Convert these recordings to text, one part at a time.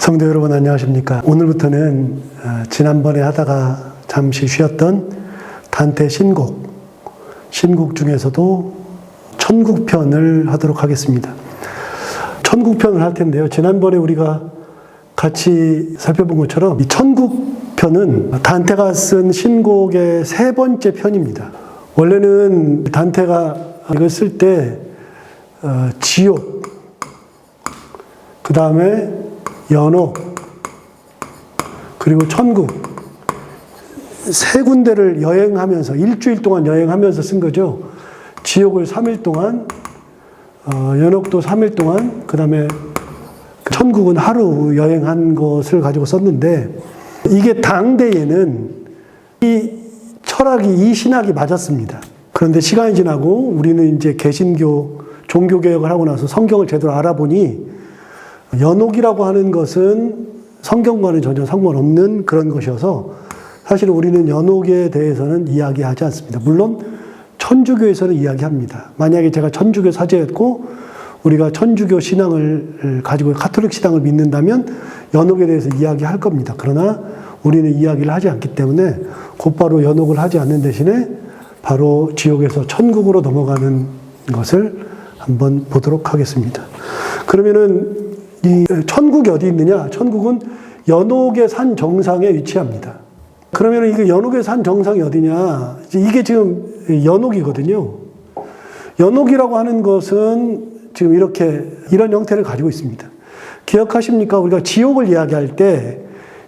성도 여러분 안녕하십니까? 오늘부터는 지난번에 하다가 잠시 쉬었던 단테 신곡 중에서도 천국편을 하도록 하겠습니다. 천국편을 할 텐데요. 지난번에 우리가 같이 살펴본 것처럼 이 천국편은 단테가 쓴 신곡의 세 번째 편입니다. 원래는 단테가 이걸 쓸 때 지옥, 그 다음에 연옥, 그리고 천국 세 군데를 여행하면서 일주일 동안 여행하면서 쓴 거죠. 지옥을 3일 동안, 연옥도 3일 동안, 그 다음에 천국은 하루 여행한 것을 가지고 썼는데, 이게 당대에는 이 철학이, 이 신학이 맞았습니다. 그런데 시간이 지나고 우리는 이제 개신교, 종교개혁을 하고 나서 성경을 제대로 알아보니 연옥이라고 하는 것은 성경과는 전혀 상관없는 그런 것이어서 사실 우리는 연옥에 대해서는 이야기하지 않습니다. 물론 천주교에서는 이야기합니다. 만약에 제가 천주교 사제였고 우리가 천주교 신앙을 가지고 가톨릭 신앙을 믿는다면 연옥에 대해서 이야기할 겁니다. 그러나 우리는 이야기를 하지 않기 때문에 곧바로 연옥을 하지 않는 대신에 바로 지옥에서 천국으로 넘어가는 것을 한번 보도록 하겠습니다. 그러면은 이 천국이 어디 있느냐? 천국은 연옥의 산 정상에 위치합니다. 그러면 이게 연옥의 산 정상이 어디냐? 이게 지금 연옥이거든요. 연옥이라고 하는 것은 지금 이런 형태를 가지고 있습니다. 기억하십니까? 우리가 지옥을 이야기할 때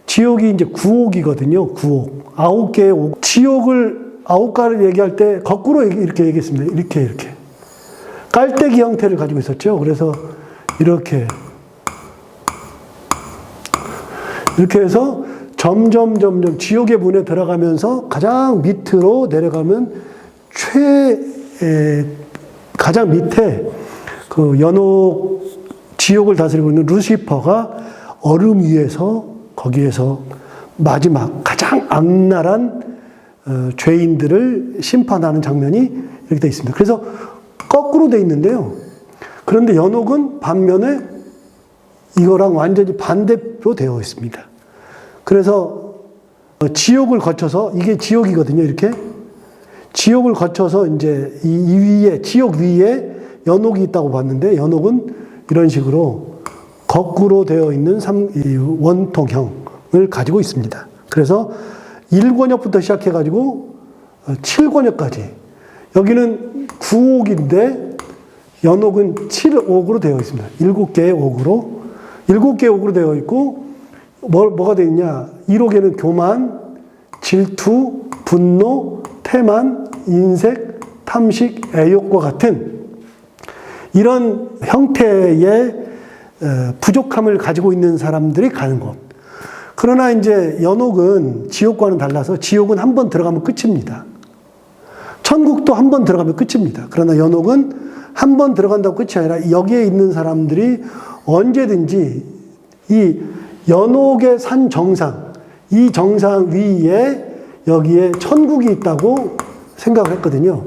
지옥이 이제 9옥이거든요. 9옥. 9개의 옥. 지옥을 9가를 얘기할 때 거꾸로 이렇게 얘기했습니다. 이렇게. 깔때기 형태를 가지고 있었죠. 그래서 이렇게 해서 점점 지옥의 문에 들어가면서 가장 밑으로 내려가면 가장 밑에 그 연옥 지옥을 다스리고 있는 루시퍼가 얼음 위에서 거기에서 마지막 가장 악랄한 죄인들을 심판하는 장면이 이렇게 되어 있습니다. 그래서 거꾸로 되어 있는데요. 그런데 연옥은 반면에 이거랑 완전히 반대로 되어 있습니다. 그래서 지옥을 거쳐서, 이게 지옥이거든요, 이렇게. 지옥을 거쳐서 이제 이 위에, 지옥 위에 연옥이 있다고 봤는데, 연옥은 이런 식으로 거꾸로 되어 있는 원통형을 가지고 있습니다. 그래서 1권역부터 시작해가지고 7권역까지. 여기는 9옥인데, 연옥은 7옥으로 되어 있습니다. 7개의 옥으로 되어 있고, 뭐가 되어 있냐? 1옥에는 교만, 질투, 분노, 태만, 인색, 탐식, 애욕과 같은 이런 형태의 부족함을 가지고 있는 사람들이 가는 곳. 그러나 이제 연옥은 지옥과는 달라서 지옥은 한 번 들어가면 끝입니다. 천국도 한 번 들어가면 끝입니다. 그러나 연옥은 한 번 들어간다고 끝이 아니라 여기에 있는 사람들이 언제든지 이 연옥의 산 정상, 이 정상 위에 여기에 천국이 있다고 생각을 했거든요.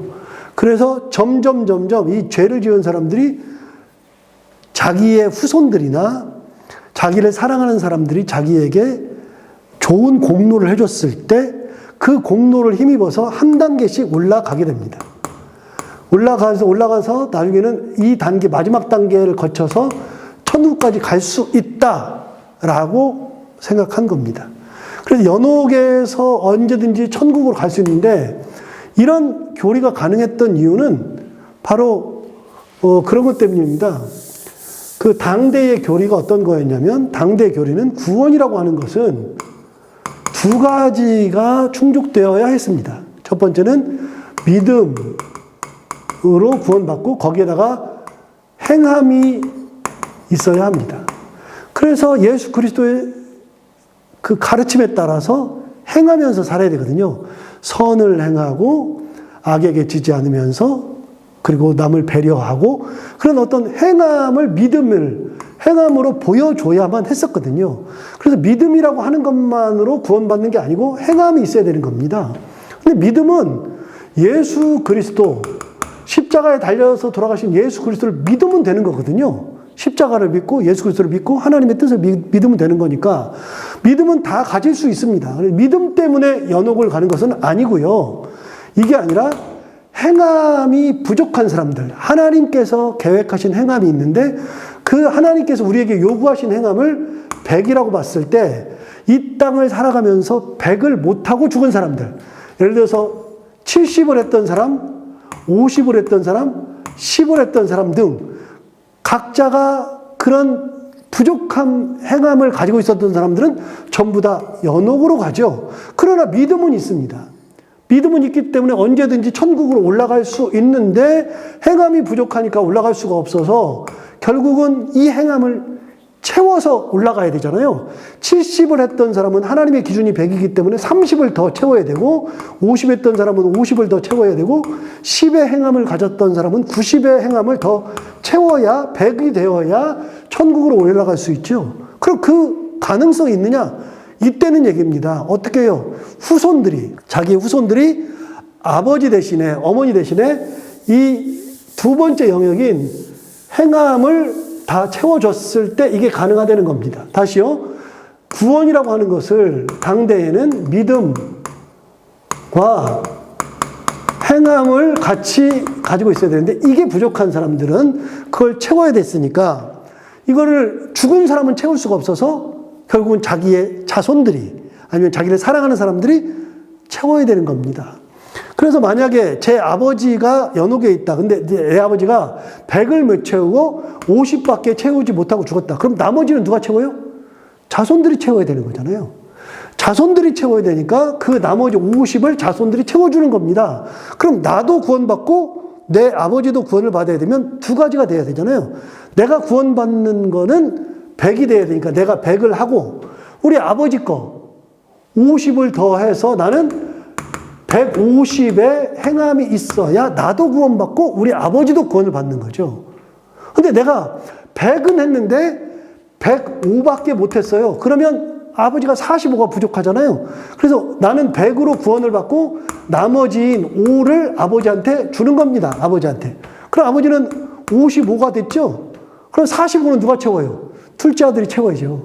그래서 점점 이 죄를 지은 사람들이 자기의 후손들이나 자기를 사랑하는 사람들이 자기에게 좋은 공로를 해줬을 때 그 공로를 힘입어서 한 단계씩 올라가게 됩니다. 올라가서 나중에는 이 단계, 마지막 단계를 거쳐서 천국까지 갈 수 있다라고 생각한 겁니다. 그래서 연옥에서 언제든지 천국으로 갈 수 있는데 이런 교리가 가능했던 이유는 바로 그런 것 때문입니다. 그 당대의 교리가 어떤 거였냐면, 당대의 교리는 구원이라고 하는 것은 두 가지가 충족되어야 했습니다. 첫 번째는 믿음으로 구원받고 거기에다가 행함이 있어야 합니다. 그래서 예수 그리스도의 그 가르침에 따라서 행하면서 살아야 되거든요. 선을 행하고 악에게 지지 않으면서, 그리고 남을 배려하고, 그런 어떤 행함으로 보여줘야만 했었거든요. 그래서 믿음이라고 하는 것만으로 구원받는 게 아니고 행함이 있어야 되는 겁니다. 근데 믿음은 예수 그리스도, 십자가에 달려서 돌아가신 예수 그리스도를 믿으면 되는 거거든요. 십자가를 믿고 예수 그리스도를 믿고 하나님의 뜻을 믿으면 되는 거니까 믿음은 다 가질 수 있습니다. 믿음 때문에 연옥을 가는 것은 아니고요. 이게 아니라 행함이 부족한 사람들, 하나님께서 계획하신 행함이 있는데 그 하나님께서 우리에게 요구하신 행함을 100이라고 봤을 때 이 땅을 살아가면서 100을 못하고 죽은 사람들, 예를 들어서 70을 했던 사람, 50을 했던 사람, 10을 했던 사람 등 각자가 그런 부족한 행함을 가지고 있었던 사람들은 전부 다 연옥으로 가죠. 그러나 믿음은 있습니다. 믿음은 있기 때문에 언제든지 천국으로 올라갈 수 있는데 행함이 부족하니까 올라갈 수가 없어서 결국은 이 행함을 채워서 올라가야 되잖아요. 70을 했던 사람은 하나님의 기준이 100이기 때문에 30을 더 채워야 되고 50 했던 사람은 50을 더 채워야 되고 10의 행함을 가졌던 사람은 90의 행함을 더 채워야 100이 되어야 천국으로 올라갈 수 있죠. 그럼 그 가능성이 있느냐? 이때는 얘기입니다. 어떻게 해요? 후손들이, 자기 후손들이 아버지 대신에, 어머니 대신에 이 두 번째 영역인 행함을 다 채워줬을 때 이게 가능하다는 겁니다. 다시요. 구원이라고 하는 것을 당대에는 믿음과 행함을 같이 가지고 있어야 되는데 이게 부족한 사람들은 그걸 채워야 됐으니까 이거를 죽은 사람은 채울 수가 없어서 결국은 자기의 자손들이 아니면 자기를 사랑하는 사람들이 채워야 되는 겁니다. 그래서 만약에 제 아버지가 연옥에 있다. 근데 내 아버지가 100을 못 채우고 50밖에 채우지 못하고 죽었다. 그럼 나머지는 누가 채워요? 자손들이 채워야 되는 거잖아요. 자손들이 채워야 되니까 그 나머지 50을 자손들이 채워주는 겁니다. 그럼 나도 구원받고 내 아버지도 구원을 받아야 되면 두 가지가 돼야 되잖아요. 내가 구원받는 거는 100이 돼야 되니까 내가 100을 하고 우리 아버지 거 50을 더해서 나는 150의 행함이 있어야 나도 구원받고 우리 아버지도 구원을 받는 거죠. 근데 내가 100은 했는데 105밖에 못했어요. 그러면 아버지가 45가 부족하잖아요. 그래서 나는 100으로 구원을 받고 나머지인 5를 아버지한테 주는 겁니다. 아버지한테. 그럼 아버지는 55가 됐죠. 그럼 45는 누가 채워요? 둘째 아들이 채워야죠.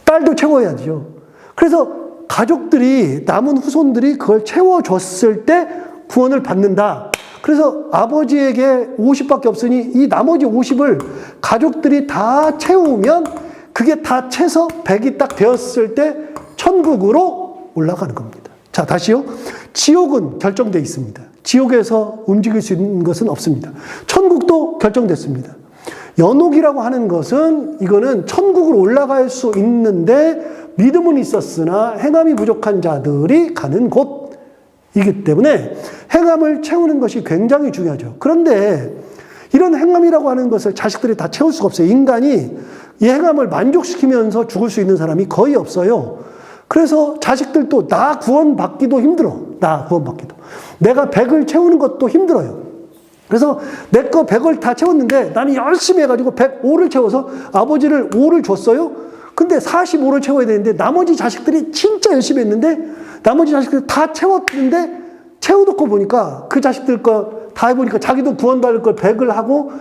딸도 채워야죠. 그래서 가족들이, 남은 후손들이 그걸 채워줬을 때 구원을 받는다. 그래서 아버지에게 50밖에 없으니 이 나머지 50을 가족들이 다 채우면 그게 다 채서 100이 딱 되었을 때 천국으로 올라가는 겁니다. 자, 다시요. 지옥은 결정되어 있습니다. 지옥에서 움직일 수 있는 것은 없습니다. 천국도 결정됐습니다. 연옥이라고 하는 것은 이거는 천국으로 올라갈 수 있는데 믿음은 있었으나 행함이 부족한 자들이 가는 곳이기 때문에 행함을 채우는 것이 굉장히 중요하죠. 그런데 이런 행함이라고 하는 것을 자식들이 다 채울 수가 없어요. 인간이 이 행함을 만족시키면서 죽을 수 있는 사람이 거의 없어요. 그래서 자식들도 나 구원받기도 힘들어. 나 구원받기도. 내가 100을 채우는 것도 힘들어요. 그래서 내 거 100을 다 채웠는데 나는 열심히 해가지고 105를 채워서 아버지를 5를 줬어요. 근데 45를 채워야 되는데 나머지 자식들이 진짜 열심히 했는데 나머지 자식들이 다 채웠는데 채워놓고 보니까 그 자식들 거 다 해보니까 자기도 구원받을 걸 100을 하고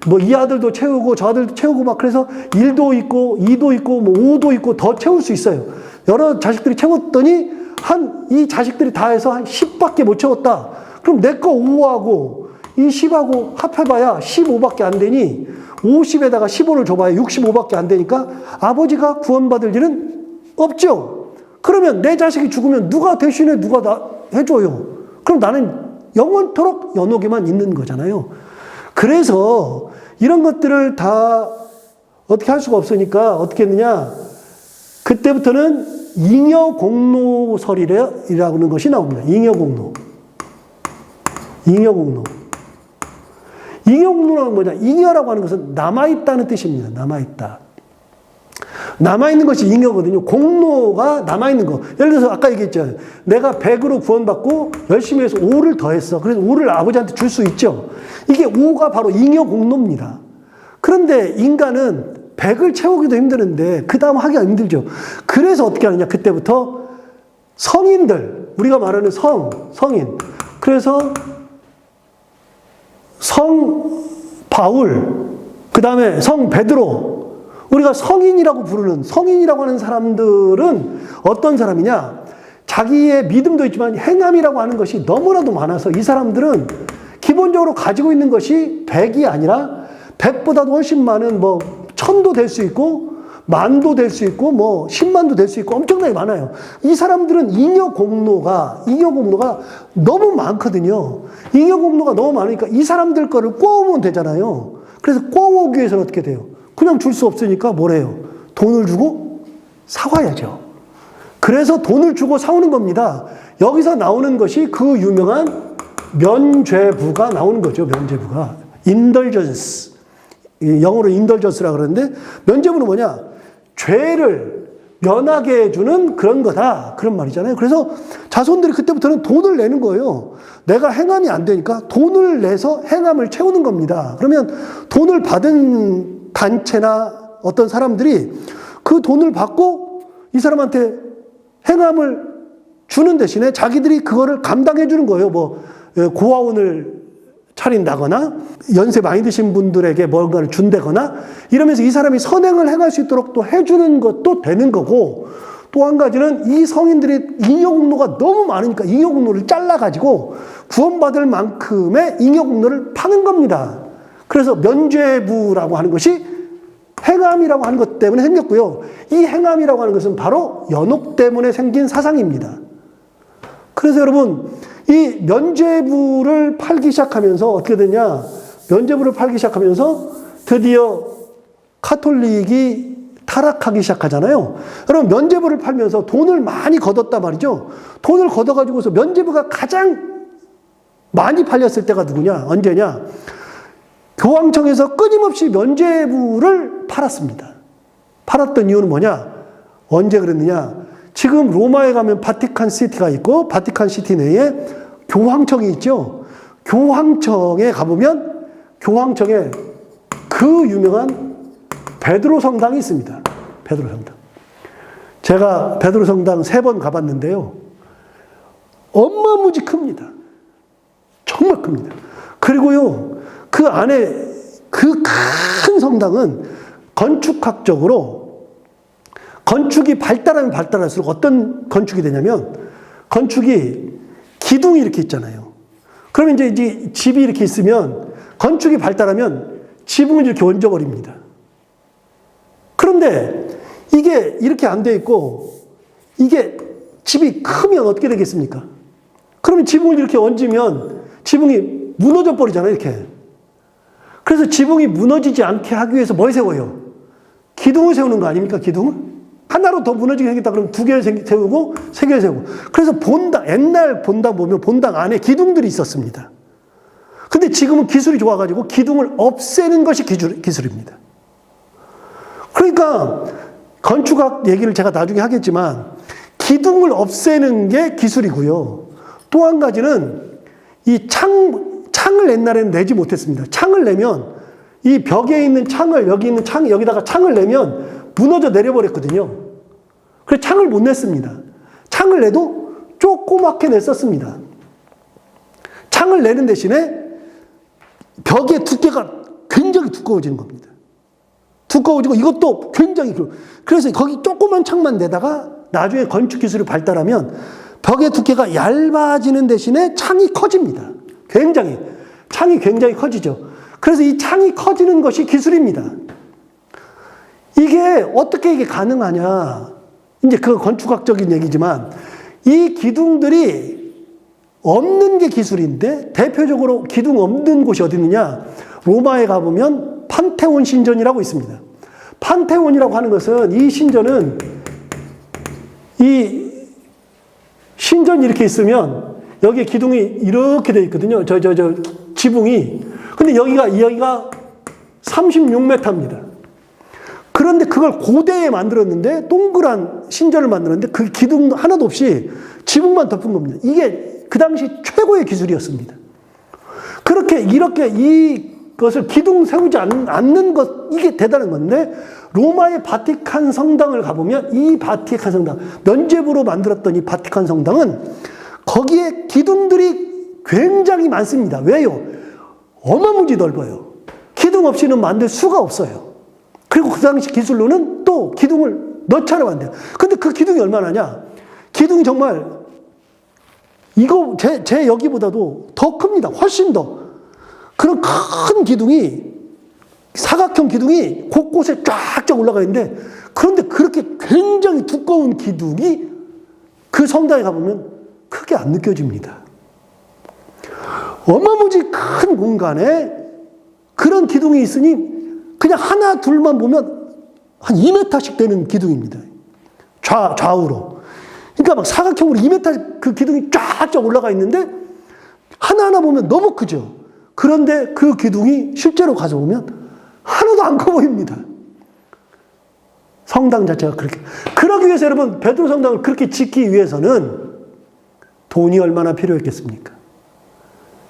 뭐 이 아들도 채우고 저 아들도 채우고 막 그래서 1도 있고 2도 있고 뭐 5도 있고 더 채울 수 있어요. 여러 자식들이 채웠더니 이 자식들이 다 해서 한 10밖에 못 채웠다. 그럼 내 거 5하고 이 10하고 합해봐야 15밖에 안 되니 50에다가 15를 줘봐야 65밖에 안 되니까 아버지가 구원받을 일은 없죠. 그러면 내 자식이 죽으면 누가 대신에 누가 해줘요. 그럼 나는 영원토록 연옥에만 있는 거잖아요. 그래서 이런 것들을 다 어떻게 할 수가 없으니까 어떻게 했느냐. 그때부터는 잉여공로설이라는 것이 나옵니다. 잉여공로. 잉여공로. 잉여공로는 뭐냐? 잉여라고 하는 것은 남아있다는 뜻입니다. 남아있다. 남아있는 것이 잉여거든요. 공로가 남아있는 거. 예를 들어서 아까 얘기했잖아요. 내가 100으로 구원받고 열심히 해서 5를 더했어. 그래서 5를 아버지한테 줄 수 있죠. 이게 5가 바로 잉여 공로입니다. 그런데 인간은 100을 채우기도 힘드는데 그 다음 하기가 힘들죠. 그래서 어떻게 하느냐. 그때부터 성인들, 우리가 말하는 성인. 그래서 성 바울, 그 다음에 성 베드로. 우리가 성인이라고 부르는, 성인이라고 하는 사람들은 어떤 사람이냐? 자기의 믿음도 있지만 행함이라고 하는 것이 너무나도 많아서 이 사람들은 기본적으로 가지고 있는 것이 100이 아니라 100보다도 훨씬 많은 1000도 될 수 있고 만도 될 수 있고 10만도 될 수 있고 엄청나게 많아요. 이 사람들은 잉여 공로가 너무 많거든요. 잉여 공로가 너무 많으니까 이 사람들 거를 꼬우면 되잖아요. 그래서 꼬우기 위해서는 어떻게 돼요? 그냥 줄 수 없으니까 뭐래요? 돈을 주고 사와야죠. 그래서 돈을 주고 사오는 겁니다. 여기서 나오는 것이 그 유명한 면죄부가 나오는 거죠. 면죄부가. indulgence. 영어로 indulgence라고 그러는데 면죄부는 뭐냐? 죄를 면하게 해주는 그런 거다. 그런 말이잖아요. 그래서 자손들이 그때부터는 돈을 내는 거예요. 내가 행함이 안 되니까 돈을 내서 행함을 채우는 겁니다. 그러면 돈을 받은 단체나 어떤 사람들이 그 돈을 받고 이 사람한테 행함을 주는 대신에 자기들이 그거를 감당해 주는 거예요. 고아원을 차린다거나 연세 많이 드신 분들에게 뭔가를 준다거나 이러면서 이 사람이 선행을 행할 수 있도록 또 해주는 것도 되는 거고, 또 한 가지는 이 성인들이 잉여 공로가 너무 많으니까 잉여 공로를 잘라가지고 구원받을 만큼의 잉여 공로를 파는 겁니다. 그래서 면죄부라고 하는 것이 행함이라고 하는 것 때문에 생겼고요. 이 행함이라고 하는 것은 바로 연옥 때문에 생긴 사상입니다. 그래서 여러분, 이 면죄부를 팔기 시작하면서 어떻게 되냐? 면죄부를 팔기 시작하면서 드디어 카톨릭이 타락하기 시작하잖아요. 여러분, 면죄부를 팔면서 돈을 많이 걷었단 말이죠. 돈을 걷어가지고서 면죄부가 가장 많이 팔렸을 때가 누구냐? 언제냐? 교황청에서 끊임없이 면죄부를 팔았습니다. 팔았던 이유는 뭐냐? 언제 그랬느냐? 지금 로마에 가면 바티칸 시티가 있고 바티칸 시티 내에 교황청이 있죠. 교황청에 가보면 교황청에 그 유명한 베드로 성당이 있습니다. 베드로 성당. 제가 베드로 성당 3번 가봤는데요. 어마무지 큽니다. 정말 큽니다. 그리고요, 그 안에 그 큰 성당은 건축학적으로 건축이 발달하면 발달할수록 어떤 건축이 되냐면 건축이 기둥이 이렇게 있잖아요. 그러면 이제 집이 이렇게 있으면 건축이 발달하면 지붕을 이렇게 얹어버립니다. 그런데 이게 이렇게 안 돼 있고 이게 집이 크면 어떻게 되겠습니까? 그러면 지붕을 이렇게 얹으면 지붕이 무너져 버리잖아요, 이렇게. 그래서 지붕이 무너지지 않게 하기 위해서 뭘 세워요? 기둥을 세우는 거 아닙니까, 기둥을? 하나로 더 무너지게 생겼다 그러면 2개를 세우고 3개를 세우고. 그래서 옛날 본당 보면 본당 안에 기둥들이 있었습니다. 근데 지금은 기술이 좋아가지고 기둥을 없애는 것이 기술입니다. 그러니까 건축학 얘기를 제가 나중에 하겠지만 기둥을 없애는 게 기술이고요. 또 한 가지는 이 창을 옛날에는 내지 못했습니다. 창을 내면 이 벽에 있는 창을 여기다가 창을 내면 무너져 내려버렸거든요. 그래서 창을 못 냈습니다. 창을 내도 조그맣게 냈었습니다. 창을 내는 대신에 벽의 두께가 굉장히 두꺼워지는 겁니다. 두꺼워지고 이것도 굉장히 그래서 거기 조그만 창만 내다가 나중에 건축 기술이 발달하면 벽의 두께가 얇아지는 대신에 창이 커집니다. 창이 굉장히 커지죠. 그래서 이 창이 커지는 것이 기술입니다. 이게 어떻게 이게 가능하냐? 이제 그 건축학적인 얘기지만 이 기둥들이 없는 게 기술인데 대표적으로 기둥 없는 곳이 어디 있느냐? 로마에 가보면 판테온 신전이라고 있습니다. 판테온이라고 하는 것은 이 신전은 이 신전이 이렇게 있으면 여기에 기둥이 이렇게 돼 있거든요. 지붕이. 근데 여기가 36m입니다. 그런데 그걸 고대에 만들었는데 동그란 신전을 만들었는데 그 기둥 하나도 없이 지붕만 덮은 겁니다. 이게 그 당시 최고의 기술이었습니다. 이렇게 이것을 기둥 세우지 않는 것, 이게 대단한 건데 로마의 바티칸 성당을 가보면 이 바티칸 성당, 면죄부로 만들었던 이 바티칸 성당은 거기에 기둥들이 굉장히 많습니다. 왜요? 어마무지 넓어요. 기둥 없이는 만들 수가 없어요. 그리고 그 당시 기술로는 또 기둥을 몇 차례 만들어요. 근데 그 기둥이 얼마나냐? 기둥이 정말 이거 제 여기보다도 더 큽니다. 훨씬 더. 그런 큰 기둥이, 사각형 기둥이 곳곳에 쫙쫙 올라가 있는데, 그런데 그렇게 굉장히 두꺼운 기둥이 그 성당에 가보면 크게 안 느껴집니다. 어마무지 큰 공간에 그런 기둥이 있으니 그냥 하나 둘만 보면 한 2m씩 되는 기둥입니다. 좌우로. 그러니까 막 사각형으로 2m 그 기둥이 쫙쫙 올라가 있는데 하나하나 보면 너무 크죠. 그런데 그 기둥이 실제로 가서 보면 하나도 안 커 보입니다. 성당 자체가 그렇게. 그러기 위해서 여러분, 베드로 성당을 그렇게 짓기 위해서는 돈이 얼마나 필요했겠습니까?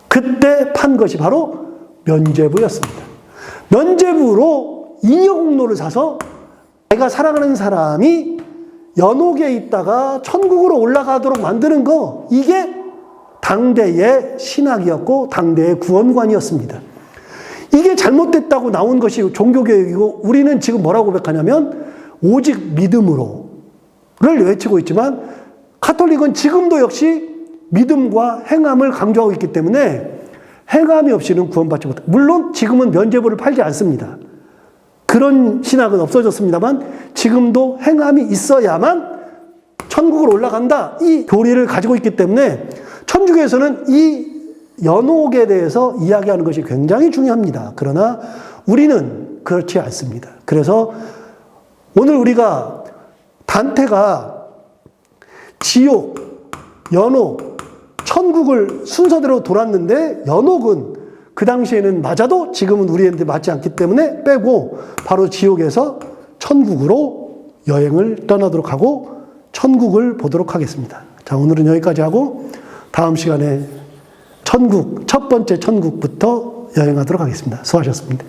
그때 판 것이 바로 면죄부였습니다. 면죄부로 인여공로를 사서 내가 사랑하는 사람이 연옥에 있다가 천국으로 올라가도록 만드는 거, 이게 당대의 신학이었고 당대의 구원관이었습니다. 이게 잘못됐다고 나온 것이 종교개혁이고, 우리는 지금 뭐라고 고백하냐면 오직 믿음으로를 외치고 있지만, 가톨릭은 지금도 역시 믿음과 행함을 강조하고 있기 때문에 행함이 없이는 구원받지 못합니다. 물론 지금은 면죄부를 팔지 않습니다. 그런 신학은 없어졌습니다만 지금도 행함이 있어야만 천국으로 올라간다, 이 교리를 가지고 있기 때문에 천주교에서는 이 연옥에 대해서 이야기하는 것이 굉장히 중요합니다. 그러나 우리는 그렇지 않습니다. 그래서 오늘 우리가 단테가 지옥, 연옥, 천국을 순서대로 돌았는데, 연옥은 그 당시에는 맞아도 지금은 우리한테 맞지 않기 때문에 빼고 바로 지옥에서 천국으로 여행을 떠나도록 하고 천국을 보도록 하겠습니다. 자, 오늘은 여기까지 하고 다음 시간에 천국, 첫 번째 천국부터 여행하도록 하겠습니다. 수고하셨습니다.